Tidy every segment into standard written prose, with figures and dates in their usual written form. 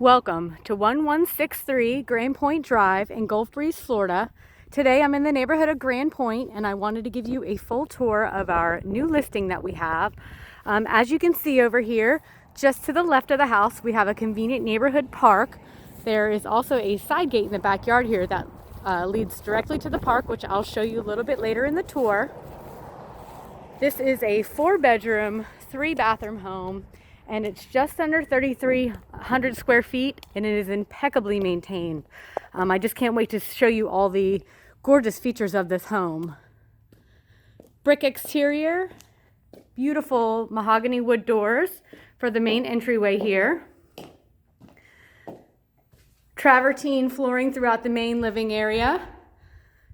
Welcome to 1163 Grand Pointe Drive in Gulf Breeze, Florida. Today I'm in the neighborhood of Grand Pointe and I wanted to give you a full tour of our new listing that we have. As you can see over here, just to the left of the house, we have a convenient neighborhood park. There is also a side gate in the backyard here that leads directly to the park, which I'll show you a little bit later in the tour. This is a 4-bedroom, 3-bathroom home, and it's just under 3,300 square feet, and it is impeccably maintained. I just can't wait to show you all the gorgeous features of this home. Brick exterior, beautiful mahogany wood doors for the main entryway here. Travertine flooring throughout the main living area.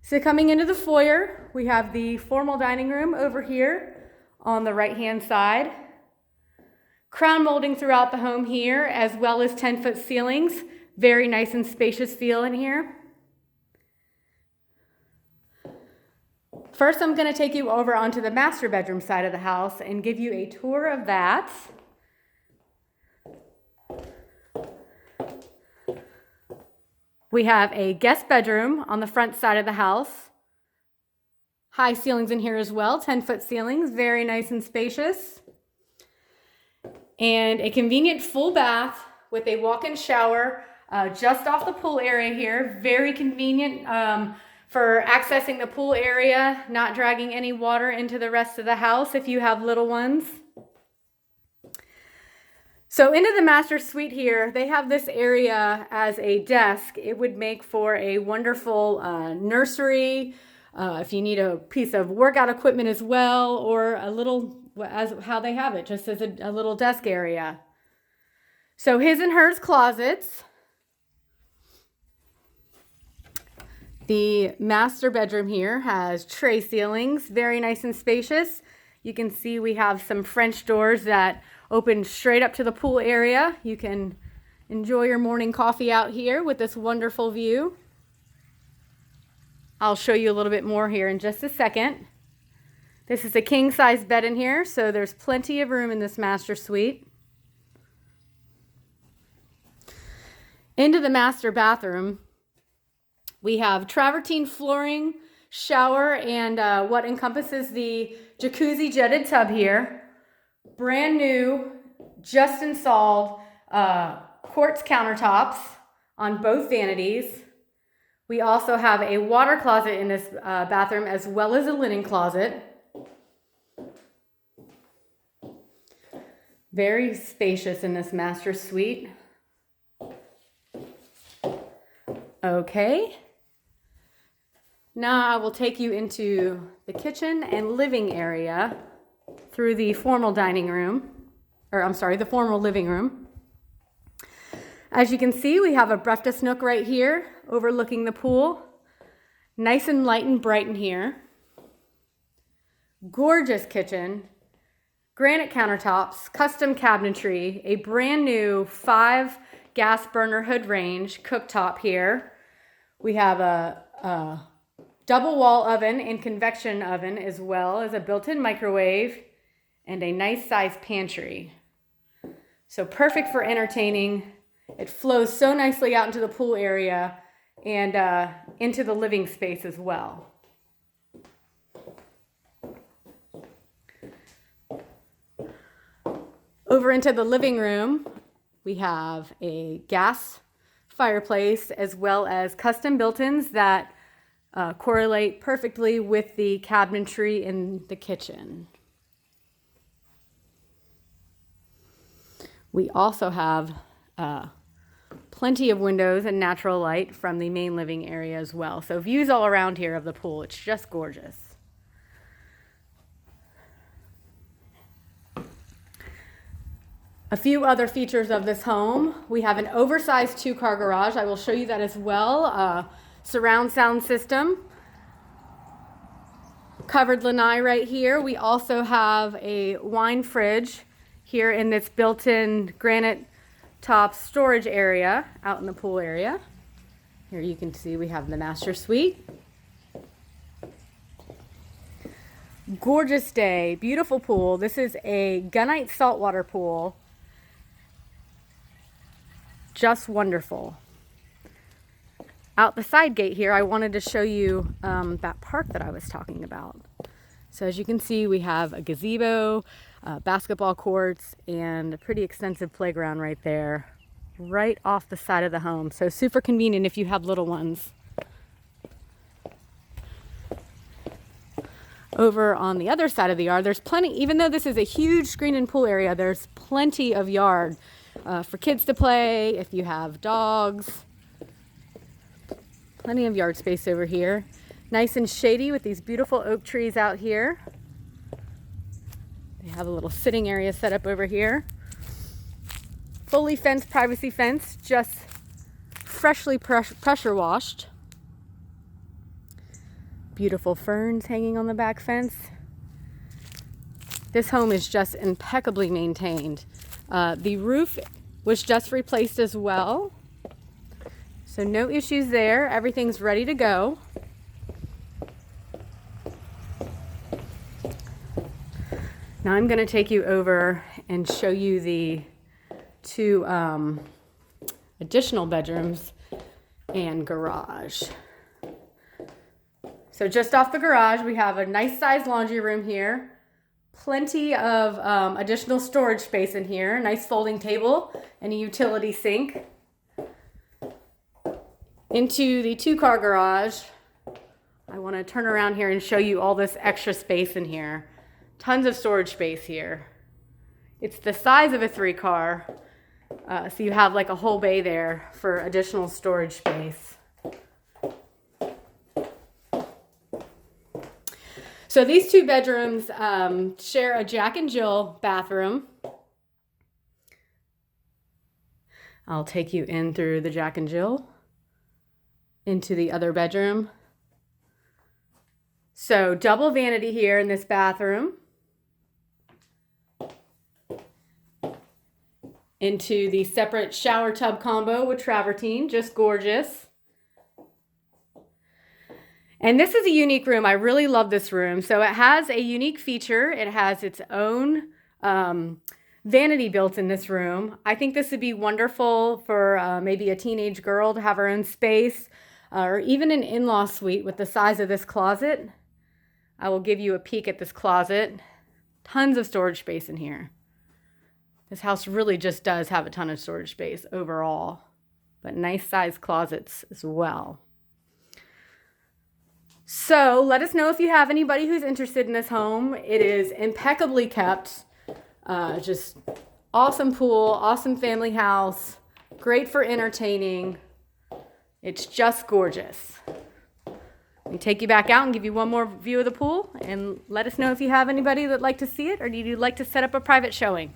So coming into the foyer, we have the formal dining room over here on the right-hand side. Crown molding throughout the home here, as well as 10-foot ceilings. Very nice and spacious feel in here. First, I'm going to take you over onto the master bedroom side of the house and give you a tour of that. We have a guest bedroom on the front side of the house. High ceilings in here as well, 10-foot ceilings, very nice and spacious. And a convenient full bath with a walk-in shower just off the pool area here. Very convenient for accessing the pool area, not dragging any water into the rest of the house if you have little ones. So into the master suite here, they have this area as a desk. It would make for a wonderful nursery, if you need a piece of workout equipment as well, or a little, as how they have it, just as a little desk area. So his and hers closets. The master bedroom here has tray ceilings, very nice and spacious. You can see we have some French doors that open straight up to the pool area. You can enjoy your morning coffee out here with this wonderful view. I'll show you a little bit more here in just a second. This is a king-size bed in here, so there's plenty of room in this master suite. Into the master bathroom, we have travertine flooring, shower, and what encompasses the jacuzzi jetted tub here. Brand new, just installed quartz countertops on both vanities. We also have a water closet in this bathroom, as well as a linen closet. Very spacious in this master suite. Okay. Now I will take you into the kitchen and living area through the formal dining room, the formal living room. As you can see, we have a breakfast nook right here overlooking the pool. Nice and light and bright in here. Gorgeous kitchen. Granite countertops, custom cabinetry, a brand new 5 gas burner hood range cooktop here. We have a double wall oven and convection oven, as well as a built-in microwave and a nice sized pantry. So perfect for entertaining. It flows so nicely out into the pool area and into the living space as well. Over into the living room, we have a gas fireplace as well as custom built-ins that correlate perfectly with the cabinetry in the kitchen. We also have plenty of windows and natural light from the main living area as well. So views all around here of the pool. It's just gorgeous. A few other features of this home. We have an oversized 2-car garage. I will show you that as well. Surround sound system. Covered lanai right here. We also have a wine fridge here in this built-in granite top storage area out in the pool area. Here you can see we have the master suite. Gorgeous day, beautiful pool. This is a gunite saltwater pool. just wonderful. Out the side gate here, I wanted to show you that park that I was talking about. So as you can see, we have a gazebo, basketball courts, and a pretty extensive playground right there, right off the side of the home. So super convenient if you have little ones. Over on the other side of the yard, there's plenty, even though this is a huge screen and pool area, there's plenty of yard for kids to play, if you have dogs. Plenty of yard space over here. Nice and shady with these beautiful oak trees out here. They have a little sitting area set up over here. Fully fenced, privacy fence, just freshly pressure washed. Beautiful ferns hanging on the back fence. This home is just impeccably maintained. The roof was just replaced as well. So no issues there. Everything's ready to go. Now I'm going to take you over and show you the two additional bedrooms and garage. So just off the garage, we have a nice sized laundry room here. Plenty of additional storage space in here. Nice folding table and a utility sink. Into the 2-car garage. I want to turn around here and show you all this extra space in here. Tons of storage space here. It's the size of a 3-car. So you have like a whole bay there for additional storage space. So these 2 bedrooms share a Jack and Jill bathroom. I'll take you in through the Jack and Jill into the other bedroom. So double vanity here in this bathroom. Into the separate shower tub combo with travertine, just gorgeous. And this is a unique room. I really love this room. So it has a unique feature. It has its own vanity built in this room. I think this would be wonderful for maybe a teenage girl to have her own space, or even an in-law suite with the size of this closet. I will give you a peek at this closet. Tons of storage space in here. This house really just does have a ton of storage space overall, but nice sized closets as well. So let us know if you have anybody who's interested in this home. It is impeccably kept. Just awesome pool, awesome family house, great for entertaining. It's just gorgeous. Let me take you back out and give you one more view of the pool, and let us know if you have anybody that'd like to see it, or you'd like to set up a private showing.